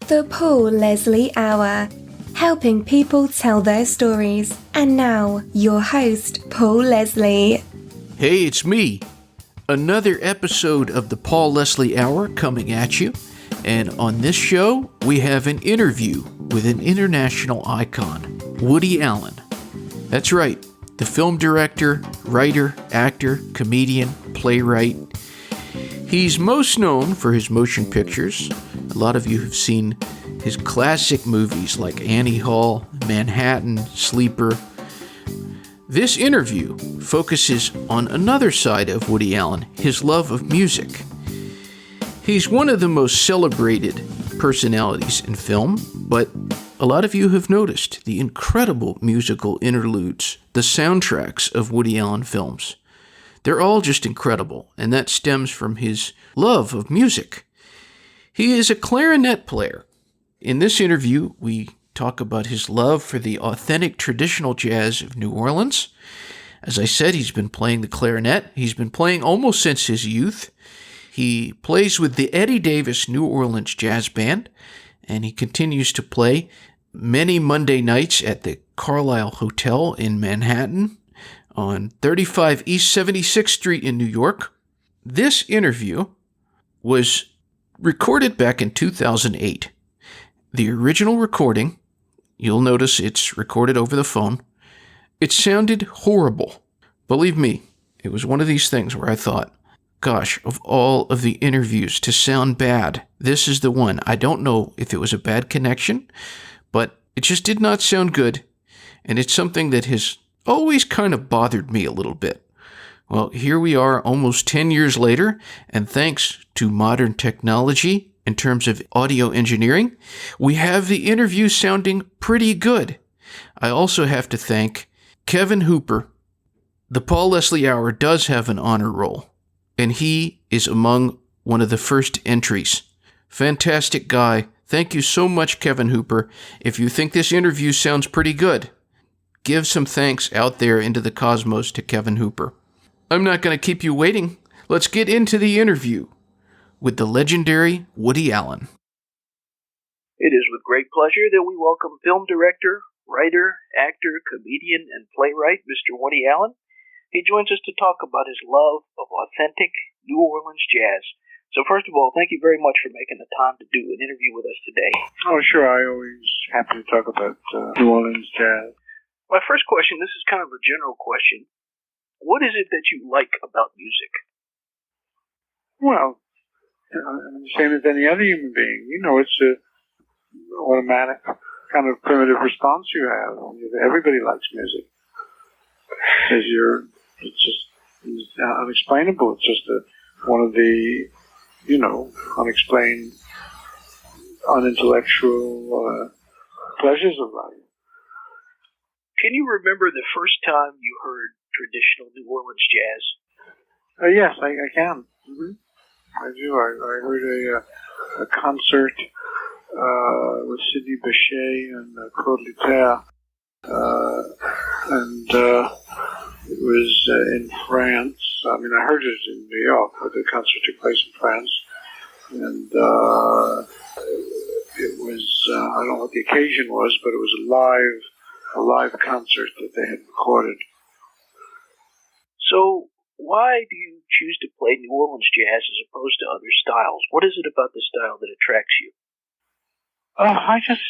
The Paul Leslie Hour, helping people tell their stories. And now, your host, Paul Leslie. Hey, it's me. Another episode of the Paul Leslie Hour coming at you. And on this show, we have an interview with an international icon, Woody Allen. That's right, the film director, writer, actor, comedian, playwright. He's most known for his motion pictures. A lot of you have seen his classic movies like Annie Hall, Manhattan, Sleeper. This interview focuses on another side of Woody Allen, his love of music. He's one of the most celebrated personalities in film, but a lot of you have noticed the incredible musical interludes, the soundtracks of Woody Allen films. They're all just incredible, and that stems from his love of music. He is a clarinet player. In this interview, we talk about his love for the authentic traditional jazz of New Orleans. As I said, he's been playing the clarinet. He's been playing almost since his youth. He plays with the Eddie Davis New Orleans Jazz Band, and he continues to play many Monday nights at the Carlisle Hotel in Manhattan, on 35 East 76th Street in New York. This interview was recorded back in 2008. The original recording, you'll notice it's recorded over the phone. It sounded horrible. Believe me, it was one of these things where I thought, gosh, of all of the interviews to sound bad, this is the one. I don't know if it was a bad connection, but it just did not sound good. And it's something that has always kind of bothered me a little bit. Well, here we are almost 10 years later, and thanks to modern technology in terms of audio engineering, we have the interview sounding pretty good. I also have to thank Kevin Hooper. The Paul Leslie Hour does have an honor roll, and he is among one of the first entries. Fantastic guy. Thank you so much, Kevin Hooper. If you think this interview sounds pretty good, give some thanks out there into the cosmos to Kevin Hooper. I'm not going to keep you waiting. Let's get into the interview with the legendary Woody Allen. It is with great pleasure that we welcome film director, writer, actor, comedian, and playwright, Mr. Woody Allen. He joins us to talk about his love of authentic New Orleans jazz. So first of all, thank you very much for making the time to do an interview with us today. Oh, sure. I always happy to talk about New Orleans jazz. My first question, this is kind of a general question. What is it that you like about music? Well, the same as any other human being. You know, it's an automatic kind of primitive response you have. Everybody likes music. It's just unexplainable. It's just one of the, unexplained, unintellectual pleasures of life. Can you remember the first time you heard traditional New Orleans jazz? Yes, I can. Mm-hmm. I do. I heard a concert with Sidney Bechet and Claude Luther, and it was in France. I mean, I heard it in New York, but the concert took place in France, and it was, I don't know what the occasion was, but it was a live concert that they had recorded. So, why do you choose to play New Orleans jazz as opposed to other styles? What is it about the style that attracts you? I just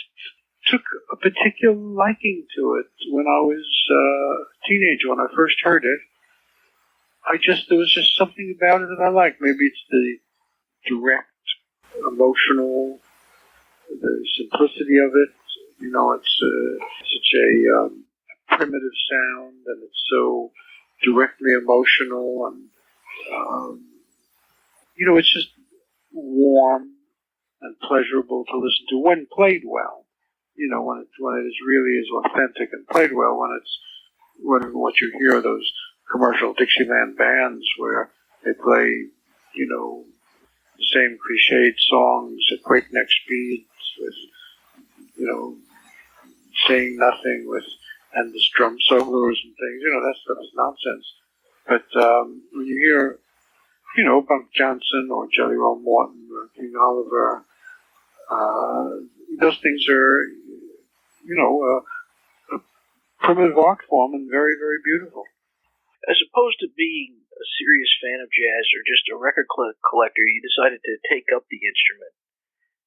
took a particular liking to it when I was a teenager. When I first heard it, there was just something about it that I liked. Maybe it's the direct, emotional, the simplicity of it. You know, it's such a primitive sound, and it's so directly emotional, and it's just warm and pleasurable to listen to when played well. You know, when it is really is authentic and played well. When what you hear are those commercial Dixieland bands where they play, the same cliched songs at breakneck speeds with, saying nothing with endless drum solos and things. That stuff is nonsense. But when you hear, Bunk Johnson or Jelly Roll Morton or King Oliver those things are, a primitive art form and very, very beautiful. As opposed to being a serious fan of jazz or just a record collector, you decided to take up the instrument.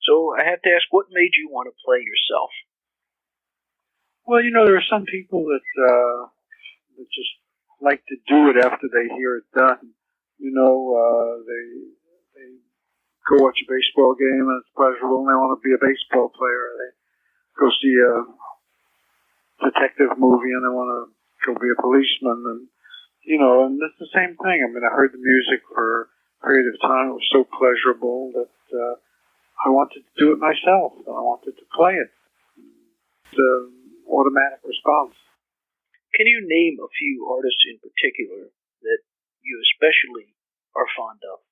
So I have to ask, what made you want to play yourself? Well, there are some people that just like to do it after they hear it done. They go watch a baseball game and it's pleasurable and they want to be a baseball player. They go see a detective movie and they want to go be a policeman. And it's the same thing. I mean, I heard the music for a period of time. It was so pleasurable that I wanted to do it myself. I wanted to play it. The automatic response. Can you name a few artists in particular that you especially are fond of?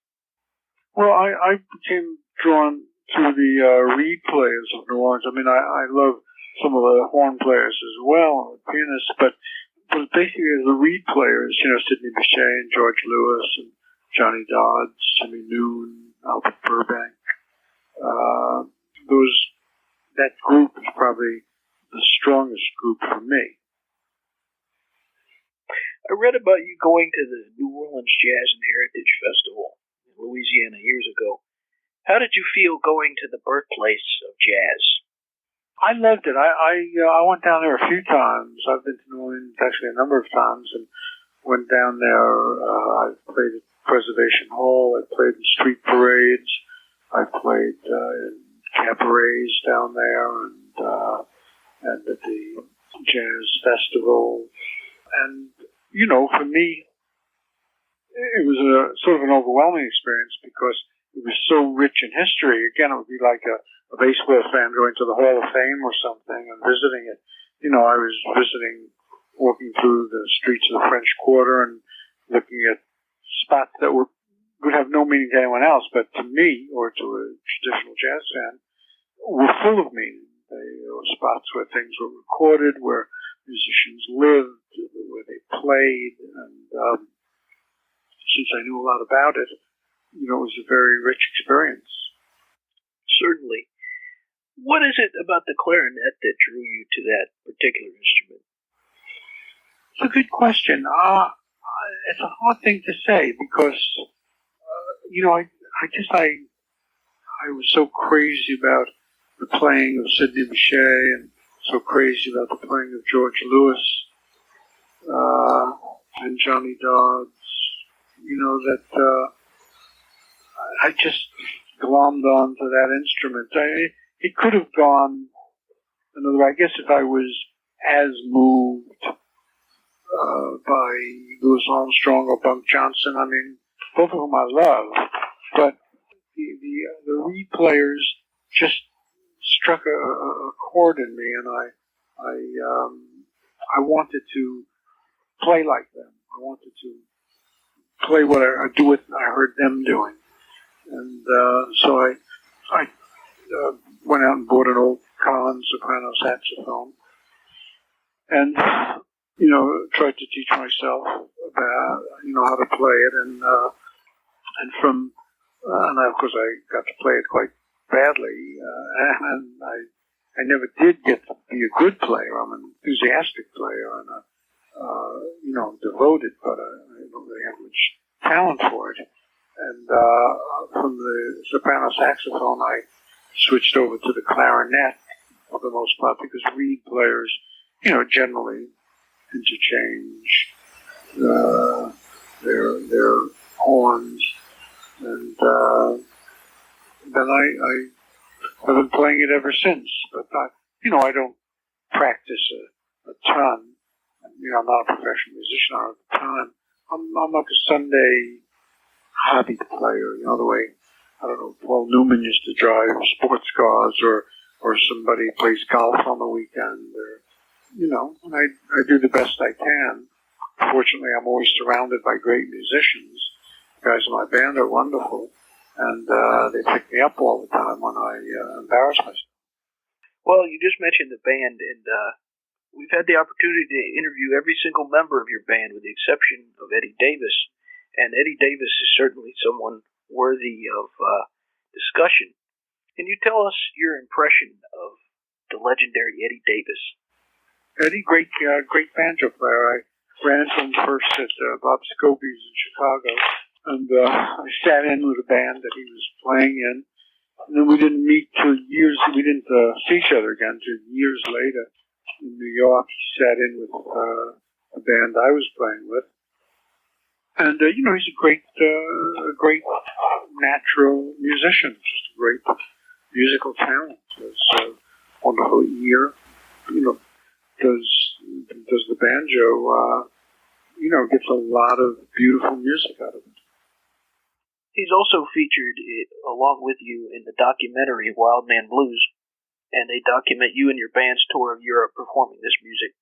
Well, I became drawn to the reed players of New Orleans. I mean, I love some of the horn players as well, pianists, but basically the reed players, Sidney Bechet and George Lewis and Johnny Dodds, Jimmy Noon, Albert Burbank. That group is probably the strongest group for me. I read about you going to the New Orleans Jazz and Heritage Festival in Louisiana years ago. How did you feel going to the birthplace of jazz? I loved it. I went down there a few times. I've been to New Orleans actually a number of times and went down there. I played at Preservation Hall. I played in street parades. I played in cabarets down there and at the jazz festival. And, for me, it was a sort of an overwhelming experience because it was so rich in history. Again, it would be like a baseball fan going to the Hall of Fame or something and visiting it. I was walking through the streets of the French Quarter and looking at spots that would have no meaning to anyone else, but to me, or to a traditional jazz fan, were full of meaning. They were spots where things were recorded, where musicians lived, where they played, and since I knew a lot about it, it was a very rich experience. Certainly. What is it about the clarinet that drew you to that particular instrument? It's a good question. It's a hard thing to say because, I was so crazy about the playing of Sidney Bechet and so crazy about the playing of George Lewis and Johnny Dodds, that I just glommed onto that instrument. It could have gone another way. I guess if I was as moved by Louis Armstrong or Bunk Johnson, I mean, both of whom I love, but the reed players just struck a chord in me, and I wanted to play like them. I wanted to play what I do what I heard them doing, and so I went out and bought an old Collins soprano saxophone, and tried to teach myself about how to play it, and of course I got to play it quite badly, and I never did get to be a good player. I'm an enthusiastic player and devoted, but I don't really have much talent for it. And from the soprano saxophone, I switched over to the clarinet for the most part because reed players, generally interchange their horns, and then I've been playing it ever since. But I don't practice a ton. I'm not a professional musician all the time. I'm like a Sunday hobby player. The way Paul Newman used to drive sports cars, or somebody plays golf on the weekend, or and I do the best I can. Fortunately, I'm always surrounded by great musicians. The guys in my band are wonderful, and they pick me up all the time when I embarrass myself. Well, you just mentioned the band, and we've had the opportunity to interview every single member of your band, with the exception of Eddie Davis. And Eddie Davis is certainly someone worthy of discussion. Can you tell us your impression of the legendary Eddie Davis. Eddie, great banjo player. I ran into him first at Bob Scobie's in Chicago, and I sat in with a band that he was playing in. And then we didn't meet till years. We didn't see each other again till years later in New York. He sat in with a band I was playing with, and he's a great natural musician, just a great musical talent. Has wonderful ear. Does the banjo. Gets a lot of beautiful music out of it. He's also featured along with you in the documentary Wild Man Blues, and they document you and your band's tour of Europe performing this music.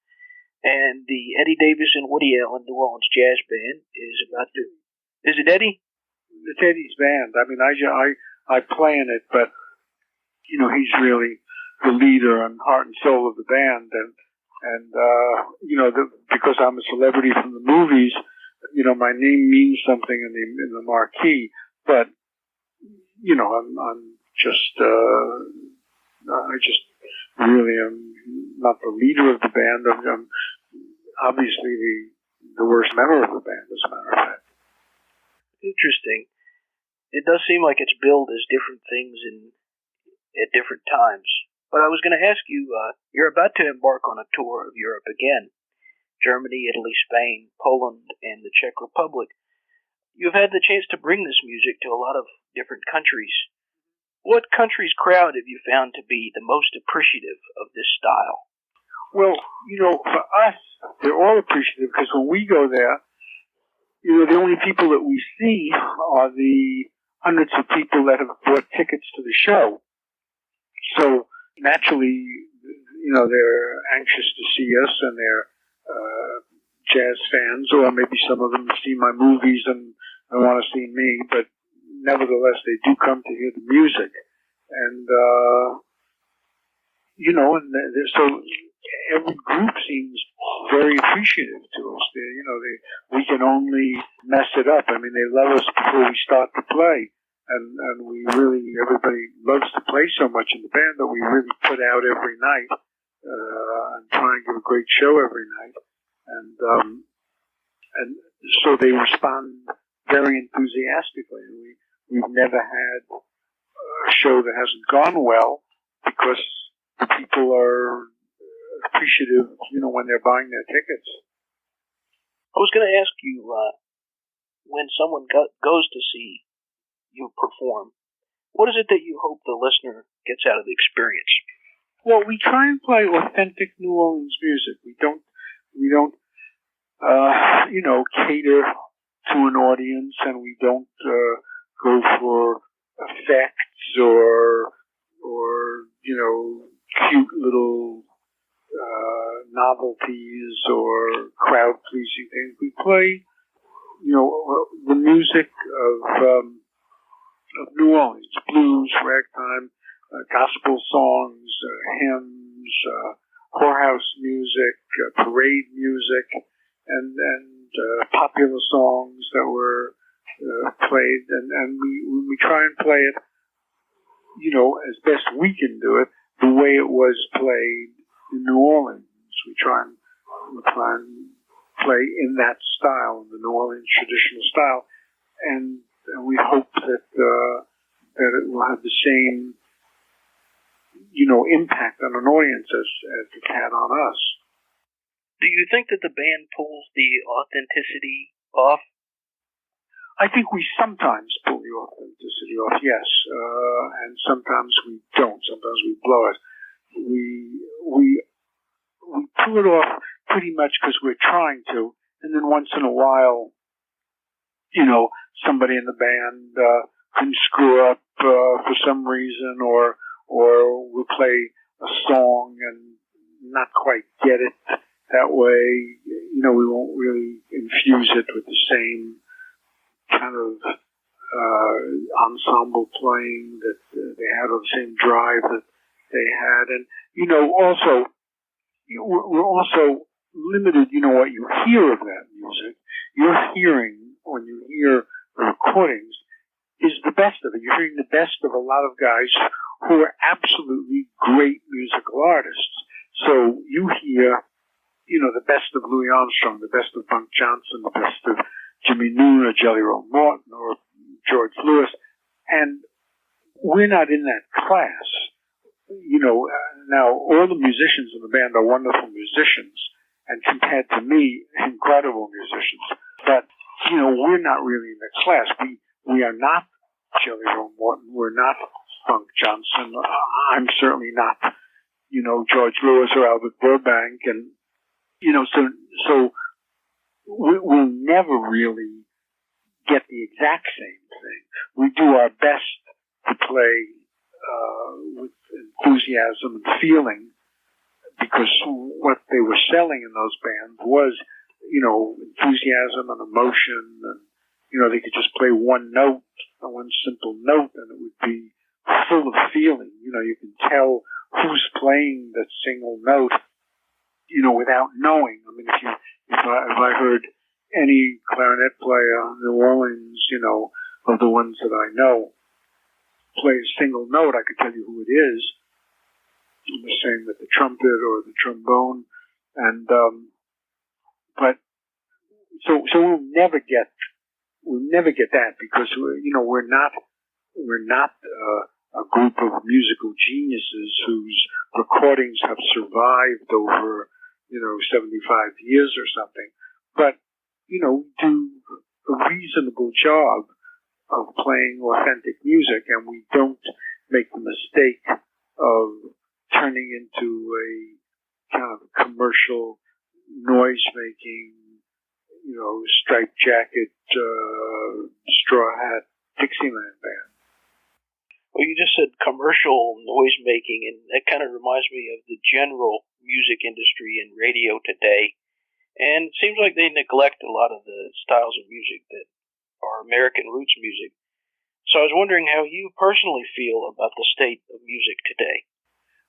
And the Eddie Davis and Woody Allen New Orleans Jazz Band is about to... Is it Eddie? It's Eddie's band. I mean, I play in it, but, he's really the leader and heart and soul of the band. And because I'm a celebrity from the movies, my name means something in the marquee, but, I'm just, I just really am not the leader of the band. I'm obviously the worst member of the band, as a matter of fact. Interesting. It does seem like it's billed as different things at different times. But I was going to ask you, you're about to embark on a tour of Europe again. Germany, Italy, Spain, Poland, and the Czech Republic. You've had the chance to bring this music to a lot of different countries. What country's crowd have you found to be the most appreciative of this style? Well, for us, they're all appreciative because when we go there, the only people that we see are the hundreds of people that have bought tickets to the show. So naturally, they're anxious to see us, and they're jazz fans, or maybe some of them see my movies and want to see me, but nevertheless, they do come to hear the music. And, so every group seems very appreciative to us. We can only mess it up. I mean, they love us before we start to play. And everybody loves to play so much in the band that we really put out every night, and try and give a great show every night. And so they respond very enthusiastically. We've never had a show that hasn't gone well because the people are appreciative, when they're buying their tickets. I was going to ask you, when someone goes to see you perform, what is it that you hope the listener gets out of the experience? Well, we try and play authentic New Orleans music. We don't cater to an audience, and we don't go for effects or cute little novelties or crowd-pleasing things. We play, the music of New Orleans, blues, ragtime, gospel songs, hymns, whorehouse music, parade music, and popular songs that were played. And we try and play it, as best we can do it, the way it was played in New Orleans. We try and play in that style, in the New Orleans traditional style, and we hope that it will have the same, impact on an audience as it had on us. Do you think that the band pulls the authenticity off? I think we sometimes pull the authenticity off, yes, and sometimes we don't. Sometimes we blow it. We pull it off pretty much because we're trying to, and then once in a while, somebody in the band can screw up for some reason, or we'll play a song and not quite get it that way. We won't really infuse it with the same kind of ensemble playing that they had, or the same drive that they had. And, also, we're also limited, what you hear of that music. You're hearing, when you hear the recordings, is the best of it. You're hearing the best of a lot of guys who are absolutely great musical artists. Armstrong, the best of Bunk Johnson, the best of Jimmy Noon or Jelly Roll Morton or George Lewis. And we're not in that class. Now all the musicians in the band are wonderful musicians, and compared to me, incredible musicians. But, we're not really in that class. We are not Jelly Roll Morton. We're not Bunk Johnson. I'm certainly not, George Lewis or Albert Burbank. And, so we'll never really get the exact same thing. We do our best to play with enthusiasm and feeling, because what they were selling in those bands was, enthusiasm and emotion, and, they could just play one simple note, and it would be full of feeling. You can tell who's playing that single note, without knowing. I mean, if I heard any clarinet player in New Orleans, of the ones that I know, play a single note, I could tell you who it is. And the same with the trumpet or the trombone, and but so we'll never get that, because we're not a group of musical geniuses whose recordings have survived over 75 years or something, but do a reasonable job of playing authentic music, and we don't make the mistake of turning into a kind of commercial noise-making, striped jacket, straw hat Dixieland band. Well, you just said commercial noise-making, and that kind of reminds me of the general music industry and radio today. And it seems like they neglect a lot of the styles of music that are American roots music. So I was wondering how you personally feel about the state of music today.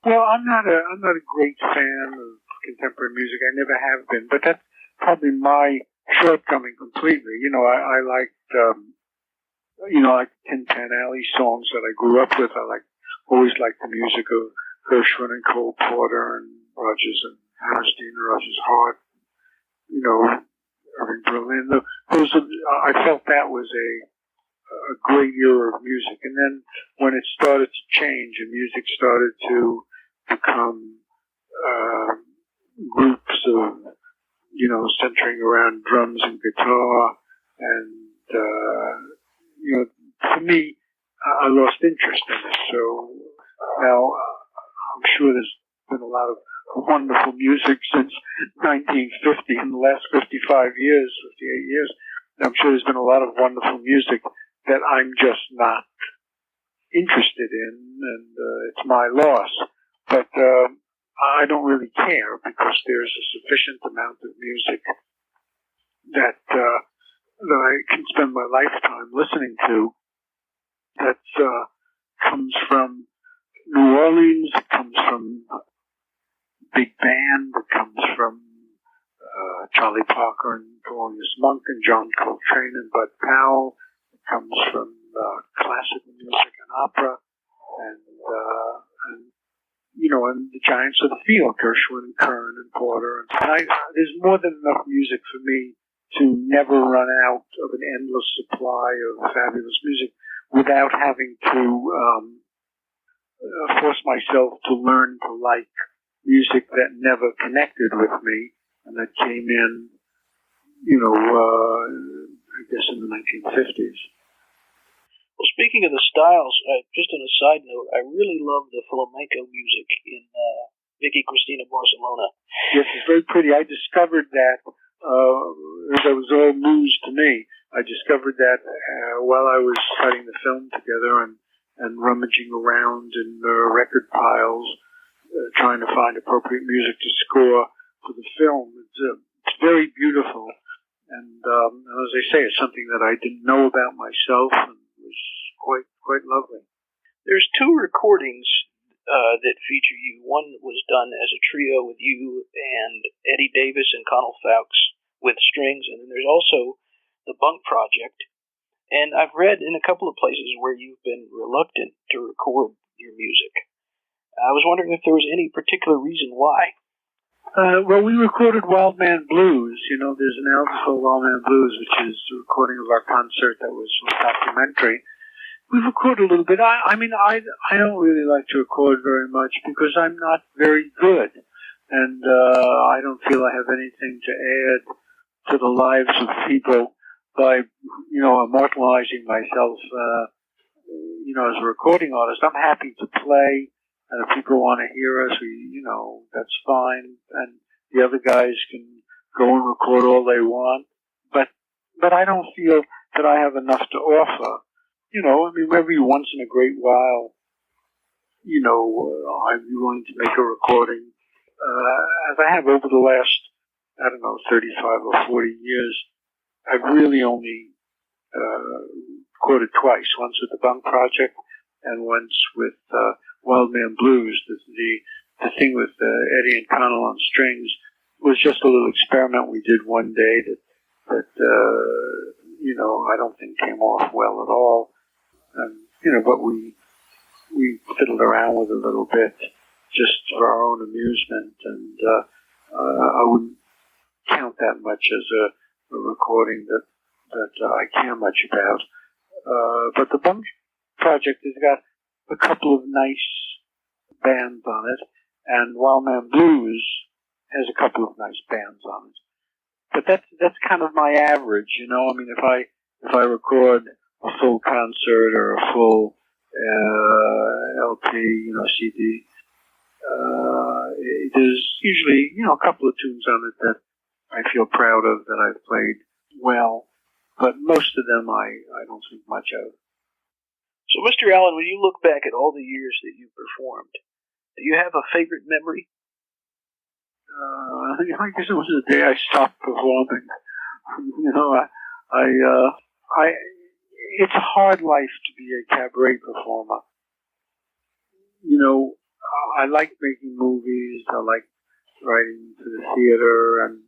Well, I'm not a great fan of contemporary music. I never have been, but that's probably my shortcoming completely. I liked, like Tin Pan Alley songs that I grew up with. Always liked the music of Gershwin and Cole Porter and Rodgers and Hammerstein and Rodgers Hart. Irving Berlin. I felt that was a great era of music. And then when it started to change and music started to become groups of, centering around drums and guitar, and, to me, I lost interest in it. So now I'm sure there's been a lot of wonderful music since 1950, in the last 58 years. I'm sure there's been a lot of wonderful music that I'm just not interested in, and it's my loss. But I don't really care, because there's a sufficient amount of music that I can spend my lifetime listening to, that comes from New Orleans, it comes from big band, it comes from Charlie Parker and Thelonious Monk and John Coltrane and Bud Powell. It comes from classical music and opera, and the giants of the field, Gershwin and Kern and Porter. And there's more than enough music for me to never run out of an endless supply of fabulous music without having to force myself to learn to like music that never connected with me, and that came in, I guess in the 1950s. Well, speaking of the styles, just on a side note, I really love the flamenco music in Vicky Cristina Barcelona. Yes, it's very pretty. I discovered that, that was all news to me. I discovered that while I was putting the film together and rummaging around in record piles, trying to find appropriate music to score for the film. It's very beautiful, and as I say, it's something that I didn't know about myself, and was quite lovely. There's two recordings that feature you. One was done as a trio with you and Eddie Davis and Connell Fowkes with strings, and then there's also the Bunk Project. And I've read in a couple of places where you've been reluctant to record your music. I was wondering if there was any particular reason why. Well, we recorded Wild Man Blues. You know, there's an album called Wild Man Blues, which is a recording of our concert that was a documentary. We recorded a little bit. I mean, I don't really like to record very much because I'm not very good. And I don't feel I have anything to add to the lives of people by, you know, immortalizing myself, you know, as a recording artist. I'm happy to play, and if people want to hear us, you know, that's fine. And the other guys can go and record all they want. But I don't feel that I have enough to offer. You know, I mean, every once in a great while, you know, I'm willing to make a recording. As I have over the last, I don't know, 35 or 40 years, I've really only recorded twice. Once with the Bunk Project and once with Wild Man Blues. The thing with Eddie and Connell on strings was just a little experiment we did one day that you know, I don't think came off well at all. You know, but we fiddled around with it a little bit just for our own amusement, and I wouldn't count that much as a recording that I care much about. But the Bunk Project has got a couple of nice bands on it, and Wild Man Blues has a couple of nice bands on it. But that's kind of my average, you know. I mean, if I record a full concert or a full LP, you know, CD, there's usually, you know, a couple of tunes on it that I feel proud of, that I've played well, but most of them I don't think much of. So, Mr. Allen, when you look back at all the years that you performed, do you have a favorite memory? I guess it was the day I stopped performing. You know, it's a hard life to be a cabaret performer. You know, I like making movies. I like writing to the theater and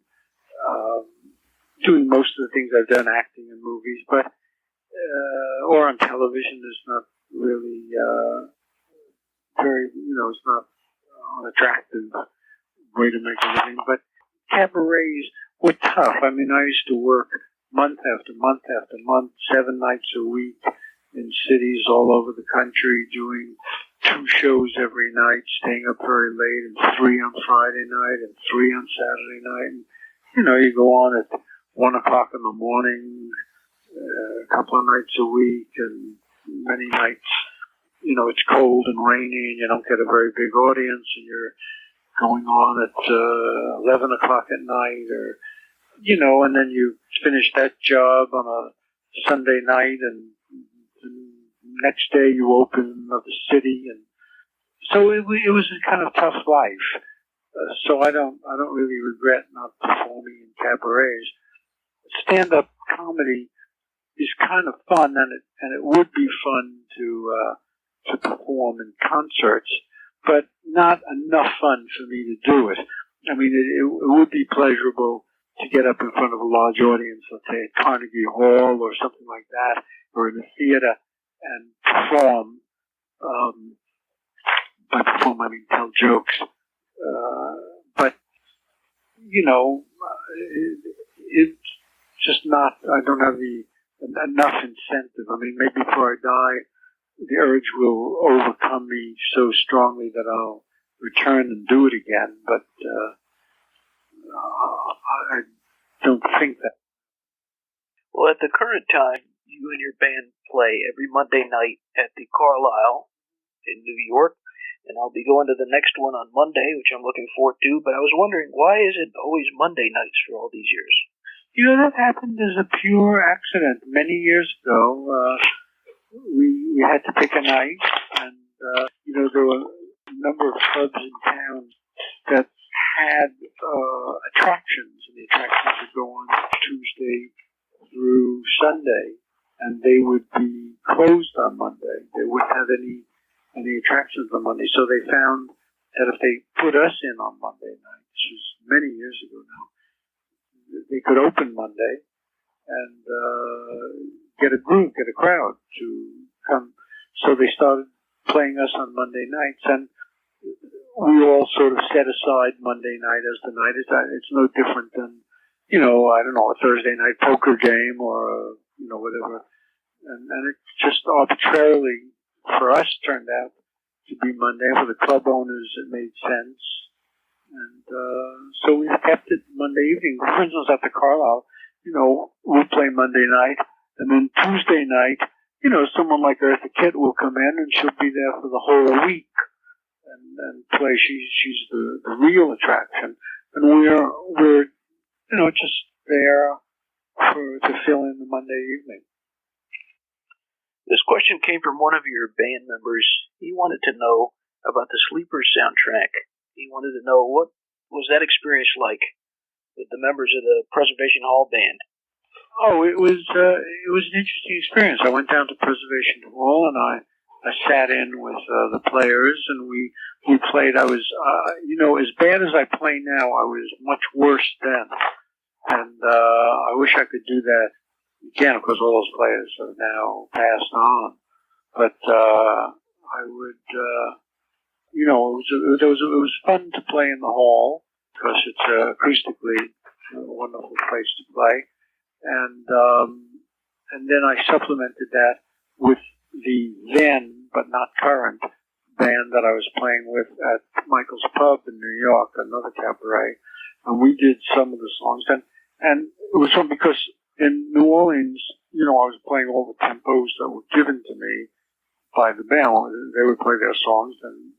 doing most of the things I've done, acting in movies, but or on television is not really very, you know, it's not an attractive way to make a living. But cabarets were tough. I mean, I used to work month after month after month, 7 nights a week in cities all over the country, doing 2 shows every night, staying up very late, and 3 on Friday night and 3 on Saturday night. And, you know, you go on at 1 o'clock in the morning, a couple of nights a week, and many nights, you know, it's cold and rainy and you don't get a very big audience, and you're going on at 11 o'clock at night, or, you know, and then you finish that job on a Sunday night, and the next day you open another city, and so it was a kind of tough life. So I don't really regret not performing in cabarets. Stand-up comedy is kind of fun, and it would be fun to perform in concerts, but not enough fun for me to do it. I mean, it would be pleasurable to get up in front of a large audience, let's say at Carnegie Hall or something like that, or in a theater, and perform. By perform, I mean tell jokes. But, you know, it's just not, I don't have enough incentive. I mean, maybe before I die, the urge will overcome me so strongly that I'll return and do it again, but I don't think that. Well, at the current time, you and your band play every Monday night at the Carlisle in New York, and I'll be going to the next one on Monday, which I'm looking forward to, but I was wondering, why is it always Monday nights for all these years? You know, that happened as a pure accident. Many years ago, we had to pick a night, and, you know, there were a number of clubs in town that had attractions, and the attractions would go on Tuesday through Sunday, and they would be closed on Monday. They wouldn't have any attractions on Monday, so they found that if they put us in on Monday night, this was many years ago now, they could open Monday and get a crowd to come. So they started playing us on Monday nights, and we all sort of set aside Monday night as the night. It's no different than, you know, I don't know, a Thursday night poker game or, you know, whatever. And it just arbitrarily, for us, turned out to be Monday. For the club owners, it made sense. And so we've kept it Monday evening. For instance, at the Carlisle, you know, we'll play Monday night. And then Tuesday night, you know, someone like Eartha Kitt will come in and she'll be there for the whole week and play. She's the real attraction. And we're you know, just there to fill in the Monday evening. This question came from one of your band members. He wanted to know about the Sleepers soundtrack. He wanted to know, what was that experience like with the members of the Preservation Hall band? Oh, it was an interesting experience. I went down to Preservation Hall and I sat in with the players and we played. I was, you know, as bad as I play now, I was much worse then. And I wish I could do that again, of course, all those players are now passed on. But I would, you know, it was fun to play in the hall because it's acoustically a wonderful place to play. And then I supplemented that with the then, but not current, band that I was playing with at Michael's Pub in New York, another cabaret. And we did some of the songs. And it was fun because in New Orleans, you know, I was playing all the tempos that were given to me by the band. They would play their songs and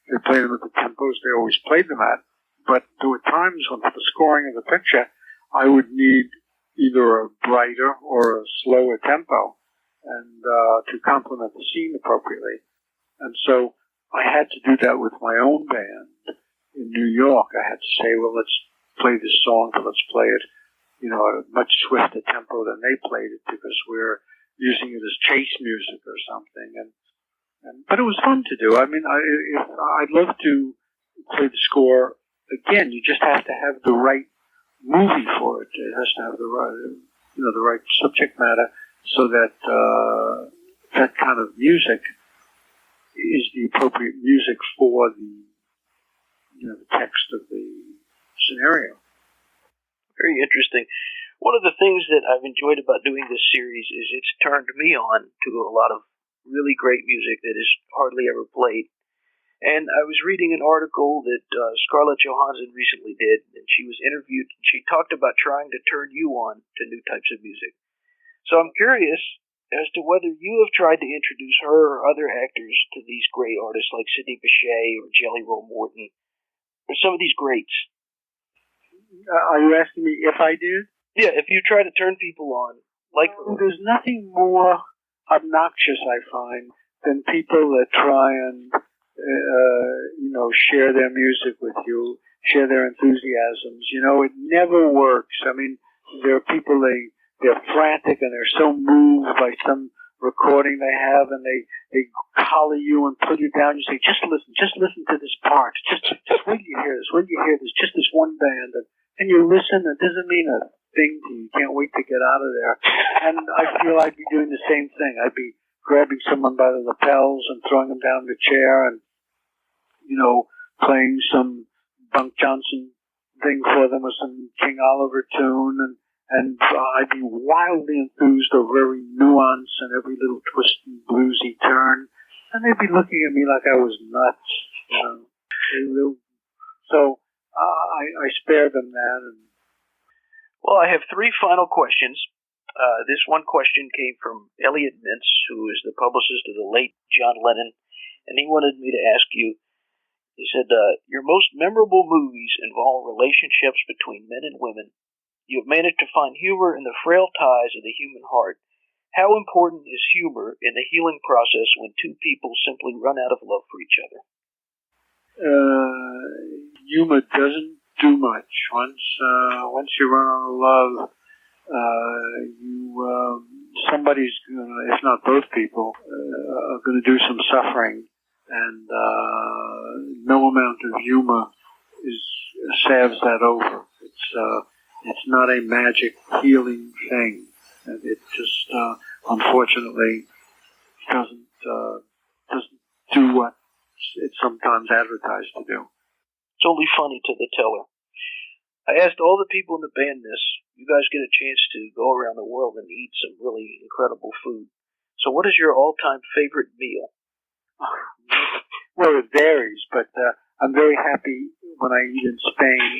they played them at the tempos they always played them at. But there were times when for the scoring of the picture, I would need either a brighter or a slower tempo and to complement the scene appropriately. And so I had to do that with my own band in New York. I had to say, well, let's play this song, but let's play it, you know, at a much swifter tempo than they played it because we're using it as chase music or something. But it was fun to do. I mean, I'd love to play the score again. You just have to have the right movie for it. It has to have the right, you know, the right subject matter so that that kind of music is the appropriate music for the, you know, the text of the scenario. Very interesting. One of the things that I've enjoyed about doing this series is it's turned me on to a lot of really great music that is hardly ever played. And I was reading an article that Scarlett Johansson recently did, and she was interviewed, and she talked about trying to turn you on to new types of music. So I'm curious as to whether you have tried to introduce her or other actors to these great artists like Sidney Bechet or Jelly Roll Morton, or some of these greats. Are you asking me if I did? Yeah, if you try to turn people on. Like, there's nothing more obnoxious, I find, than people that try and, you know, share their music with you, share their enthusiasms. You know, it never works. I mean, there are people, they're frantic and they're so moved by some recording they have and they collar you and pull you down. You say, just listen to this part. Just wait till you hear this. Wait till you hear this. Just this one band. And you listen. It doesn't mean a thing to you. You can't wait to get out of there. And I feel I'd be doing the same thing. I'd be grabbing someone by the lapels and throwing them down the chair and, you know, playing some Bunk Johnson thing for them or some King Oliver tune. And I'd be wildly enthused over every nuance and every little twist and bluesy turn. And they'd be looking at me like I was nuts. You know. So I spared them that. Well, I have three final questions. This one question came from Elliot Mintz, who is the publicist of the late John Lennon, and he wanted me to ask you, he said, your most memorable movies involve relationships between men and women. You have managed to find humor in the frail ties of the human heart. How important is humor in the healing process when two people simply run out of love for each other? Humor doesn't do much. Once you run out of love, somebody's gonna, if not both people, are gonna do some suffering, and no amount of humor salves that over. It's not a magic healing thing. It just unfortunately doesn't do what it's sometimes advertised to do. It's only funny to the teller. I asked all the people in the band this. You guys get a chance to go around the world and eat some really incredible food. So what is your all-time favorite meal? Well, it varies, but I'm very happy when I eat in Spain,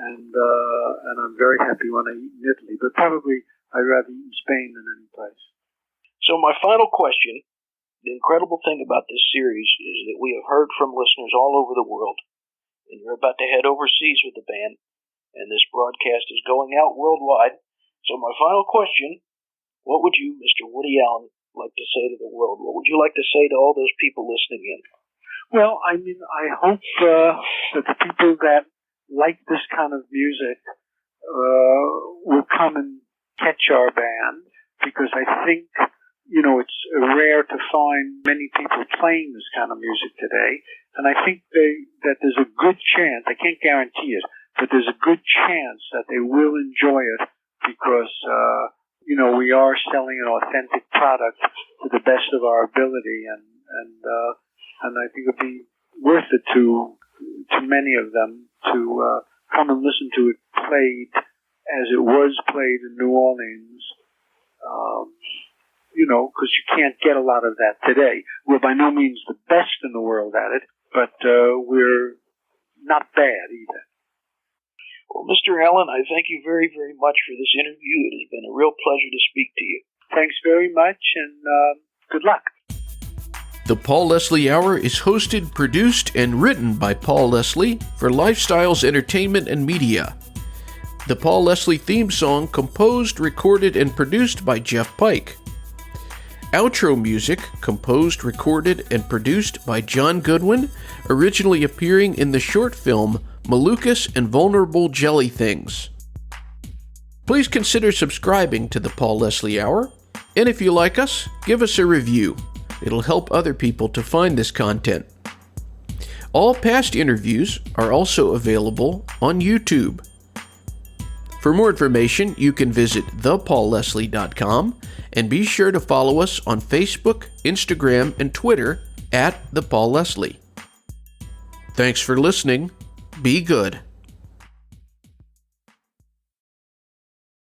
and I'm very happy when I eat in Italy. But probably I'd rather eat in Spain than any place. So my final question, the incredible thing about this series is that we have heard from listeners all over the world, and you're about to head overseas with the band, and this broadcast is going out worldwide. So my final question, what would you, Mr. Woody Allen, like to say to the world? What would you like to say to all those people listening in? Well, I mean, I hope that the people that like this kind of music will come and catch our band, because I think, it's rare to find many people playing this kind of music today. And I think that there's a good chance, I can't guarantee it, but there's a good chance that they will enjoy it because, we are selling an authentic product to the best of our ability. And I think it'd be worth it to many of them to come and listen to it played as it was played in New Orleans. Because you can't get a lot of that today. We're by no means the best in the world at it, but we're not bad either. Well, Mr. Allen, I thank you very, very much for this interview. It has been a real pleasure to speak to you. Thanks very much, and good luck. The Paul Leslie Hour is hosted, produced, and written by Paul Leslie for Lifestyles Entertainment and Media. The Paul Leslie theme song composed, recorded, and produced by Jeff Pike. Outro music composed, recorded, and produced by John Goodwin, originally appearing in the short film Malukas and Vulnerable Jelly Things. Please consider subscribing to the Paul Leslie Hour, and if you like us, give us a review. It'll help other people to find this content. All past interviews are also available on YouTube. For more information, you can visit thepaulleslie.com and be sure to follow us on Facebook, Instagram, and Twitter @ThePaulLeslie. Thanks for listening. Be good.